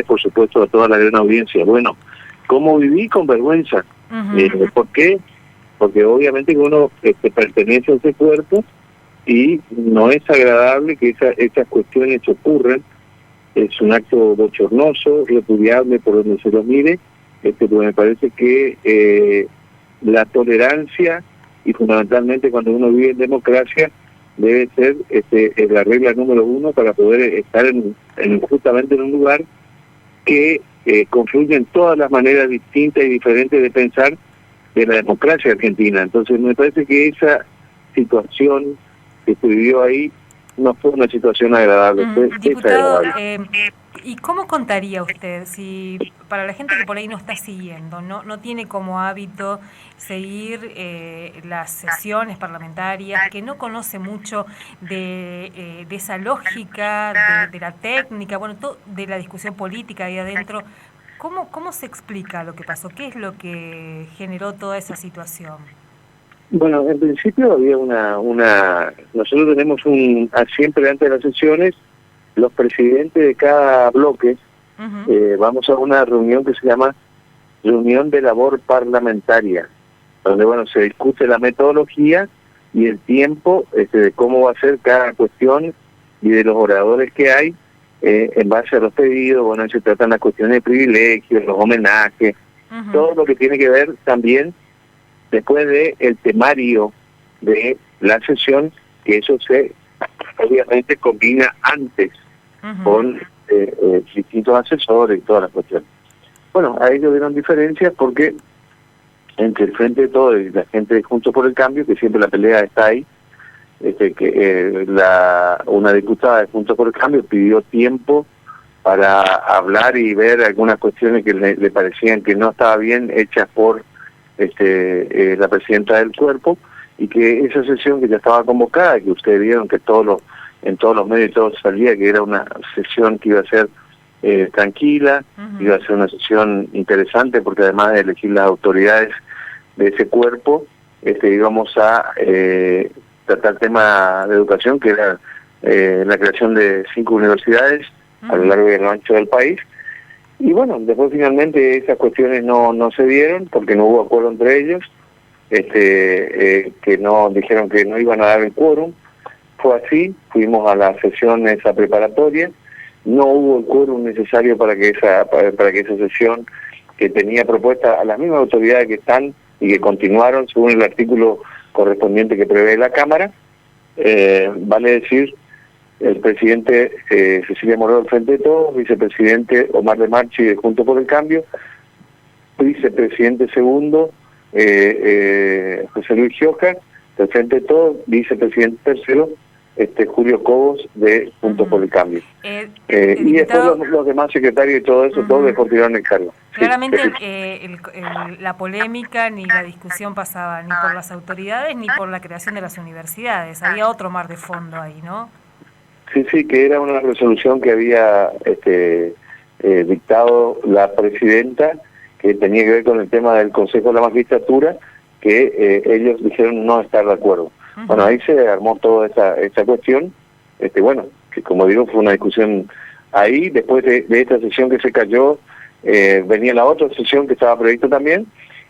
por supuesto, a toda la gran audiencia. Bueno, ¿cómo viví? Con vergüenza. ¿Por qué? Porque obviamente que uno pertenece a ese cuerpo y no es agradable que esas cuestiones ocurran. Es un acto bochornoso, repudiable por donde se lo mire, porque me parece que la tolerancia, y fundamentalmente cuando uno vive en democracia, debe ser la regla número uno para poder estar justamente en un lugar que confluyen todas las maneras distintas y diferentes de pensar de la democracia argentina. Entonces me parece que esa situación que se vivió ahí no fue una situación agradable. Fue Diputado, desagradable. ¿Y cómo contaría usted si para la gente que por ahí no está siguiendo, no tiene como hábito seguir las sesiones parlamentarias, que no conoce mucho de esa lógica, de la técnica, bueno, de la discusión política ahí adentro? ¿Cómo se explica lo que pasó? ¿Qué es lo que generó toda esa situación? Bueno, en principio había nosotros tenemos siempre antes de las sesiones, los presidentes de cada bloque, vamos a una reunión que se llama reunión de labor parlamentaria, donde bueno se discute la metodología y el tiempo de cómo va a ser cada cuestión y de los oradores que hay en base a los pedidos. Bueno, se tratan las cuestiones de privilegios, los homenajes, todo lo que tiene que ver también después de el temario de la sesión, que eso se obviamente combina antes con distintos asesores y todas las cuestiones. Bueno, a ellos vieron diferencias porque entre el Frente de Todos y la gente de Juntos por el Cambio, que siempre la pelea está ahí, una diputada de Juntos por el Cambio pidió tiempo para hablar y ver algunas cuestiones que le parecían que no estaban bien hechas por la presidenta del cuerpo, y que esa sesión que ya estaba convocada, que ustedes vieron que en todos los medios y todo salía que era una sesión que iba a ser tranquila, iba a ser una sesión interesante, porque además de elegir las autoridades de ese cuerpo, íbamos a tratar tema de educación, que era la creación de 5 universidades a lo largo y a lo ancho del país. Y bueno, después finalmente esas cuestiones no se dieron porque no hubo acuerdo entre ellos, que no dijeron que no iban a dar el quórum. Fue así, fuimos a la sesión esa preparatoria, no hubo el quórum necesario para que esa sesión, que tenía propuesta a las mismas autoridades que están y que continuaron según el artículo correspondiente que prevé la Cámara, vale decir, el presidente Cecilia Moró del Frente de Todos, vicepresidente Omar de Marchi de Juntos por el Cambio, vicepresidente segundo José Luis Gioca del Frente de Todos, vicepresidente tercero Julio Cobos de Juntos por el Cambio. Y después los demás secretarios y todo eso, todos le continuaron el cargo. Claramente la polémica ni la discusión pasaba ni por las autoridades ni por la creación de las universidades, había otro mar de fondo ahí, ¿no? Sí, que era una resolución que había dictado la presidenta, que tenía que ver con el tema del Consejo de la Magistratura, que ellos dijeron no estar de acuerdo. Bueno, ahí se armó toda esa cuestión, bueno, que como digo, fue una discusión ahí. Después de esta sesión que se cayó, venía la otra sesión que estaba prevista también,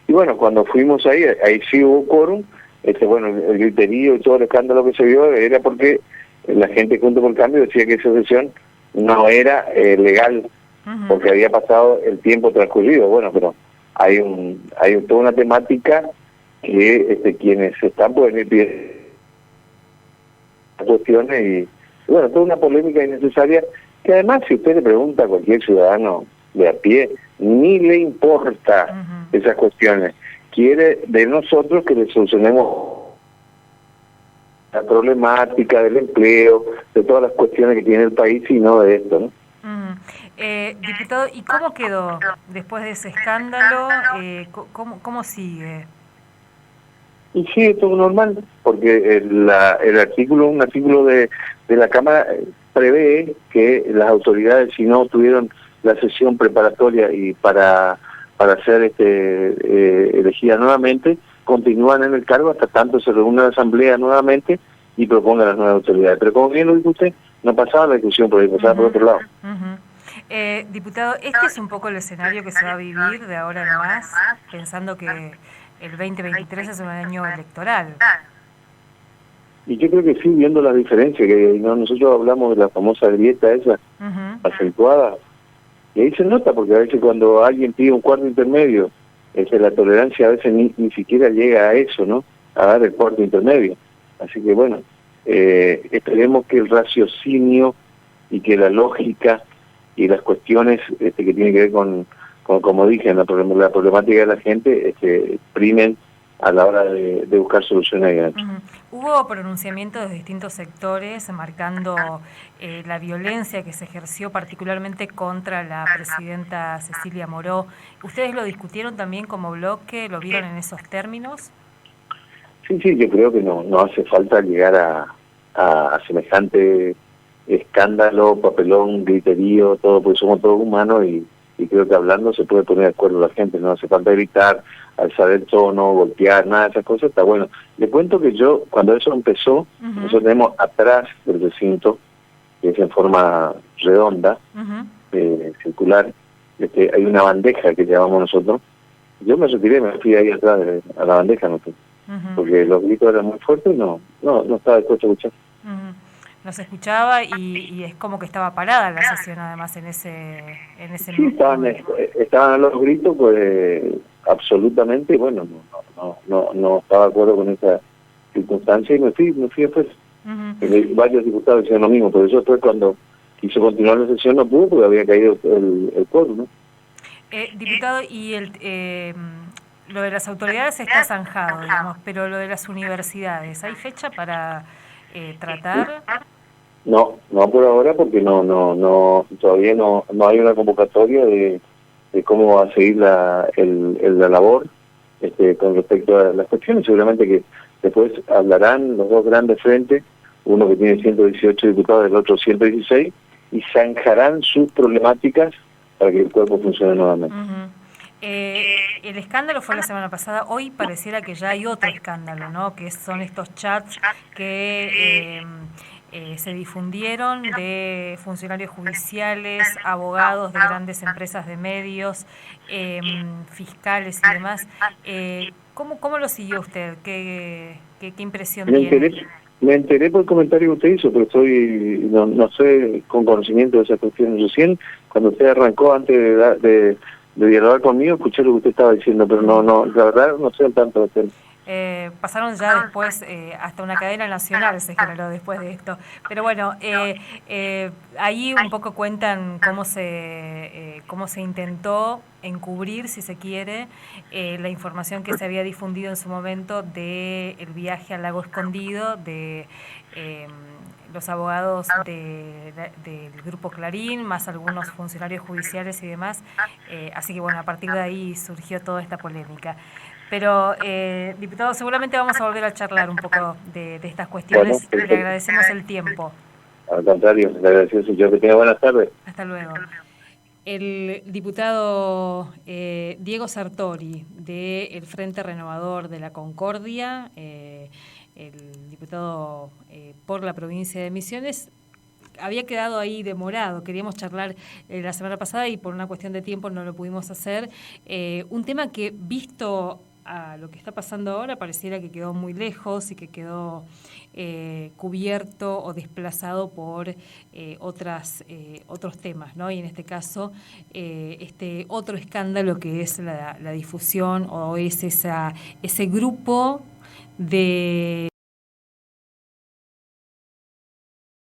y bueno, cuando fuimos ahí sí hubo quórum. Bueno, el griterío y todo el escándalo que se vio era porque la gente Junto por el Cambio decía que esa sesión no era legal, porque había pasado el tiempo transcurrido. Bueno, pero hay toda una temática que quienes están pueden ir pidiendo cuestiones y bueno, toda una polémica innecesaria, que además si usted le pregunta a cualquier ciudadano de a pie, ni le importa esas cuestiones. Quiere de nosotros que le solucionemos la problemática del empleo, de todas las cuestiones que tiene el país, y no de esto, ¿no? Diputado, ¿y cómo quedó después de ese escándalo? ¿Cómo sigue? Y sigue todo normal, porque un artículo de la Cámara prevé que las autoridades, si no tuvieron la sesión preparatoria y para ser elegida nuevamente, continúan en el cargo hasta tanto se reúne la asamblea nuevamente y proponga las nuevas autoridades. Pero como bien lo dijo usted, no pasaba la discusión por ahí, pasaba por otro lado. Diputado, este es un poco el escenario que se va a vivir de ahora en más, pensando que el 2023 es un año electoral. Y yo creo que sí, viendo las diferencias, que nosotros hablamos de la famosa grieta esa, acentuada, y ahí se nota, porque a veces cuando alguien pide un cuarto intermedio, la tolerancia a veces ni siquiera llega a eso, ¿no? A dar el cuarto intermedio. Así que bueno, esperemos que el raciocinio y que la lógica y las cuestiones que tienen que ver con como dije, la problemática de la gente, primen a la hora de buscar soluciones. Hubo pronunciamientos de distintos sectores marcando la violencia que se ejerció particularmente contra la presidenta Cecilia Moró. ¿Ustedes lo discutieron también como bloque? ¿Lo vieron en esos términos? Sí, yo creo que no hace falta llegar a semejante escándalo, papelón, griterío, todo, porque somos todos humanos y creo que hablando se puede poner de acuerdo la gente, no hace falta gritar, alzar el tono, golpear, nada de esas cosas, está bueno. Le cuento que yo, cuando eso empezó, nosotros tenemos atrás del recinto, que es en forma redonda, circular, hay una bandeja que llamamos nosotros. Yo me retiré, me fui ahí atrás a la bandeja, no fui, porque los gritos eran muy fuertes y no estaba dispuesto a escuchar. No se escuchaba y es como que estaba parada la sesión además en ese sí, estaban los gritos, pues absolutamente, bueno, no estaba de acuerdo con esa circunstancia y me fui después. Varios diputados decían lo mismo, pero eso después cuando quiso continuar la sesión no pudo porque había caído el quórum, ¿no? Diputado, y lo de las autoridades está zanjado, digamos, pero lo de las universidades, ¿hay fecha para tratar? No por ahora, porque todavía no hay una convocatoria de cómo va a seguir la labor con respecto a las cuestiones. Seguramente que después hablarán los dos grandes frentes, uno que tiene 118 diputados, el otro 116, y zanjarán sus problemáticas para que el cuerpo funcione nuevamente. El escándalo fue la semana pasada, hoy pareciera que ya hay otro escándalo, ¿no? Que son estos chats que se difundieron de funcionarios judiciales, abogados de grandes empresas de medios, fiscales y demás. ¿Cómo lo siguió usted? ¿Qué impresión tiene? Me enteré por el comentario que usted hizo, pero no estoy con conocimiento de esa cuestión. Recién, cuando usted arrancó, antes de dialogar conmigo, escuché lo que usted estaba diciendo, pero la verdad no sé al tanto de tema. Pasaron ya después, hasta una cadena nacional se generó después de esto. Pero bueno, ahí un poco cuentan cómo se intentó encubrir, si se quiere, la información que se había difundido en su momento del viaje al Lago Escondido de los abogados del Grupo Clarín, más algunos funcionarios judiciales y demás. Así que bueno, a partir de ahí surgió toda esta polémica. Pero, diputado, seguramente vamos a volver a charlar un poco de estas cuestiones. Le agradecemos el tiempo. Al contrario, le agradecemos yo. Que tenga buenas tardes. Hasta luego. El diputado Diego Sartori, del Frente Renovador de la Concordia, el diputado por la provincia de Misiones, había quedado ahí demorado. Queríamos charlar la semana pasada y por una cuestión de tiempo no lo pudimos hacer. Un tema que, visto a lo que está pasando ahora, pareciera que quedó muy lejos y que quedó cubierto o desplazado por otros temas, ¿no? Y en este caso, este otro escándalo que es la difusión o es ese grupo de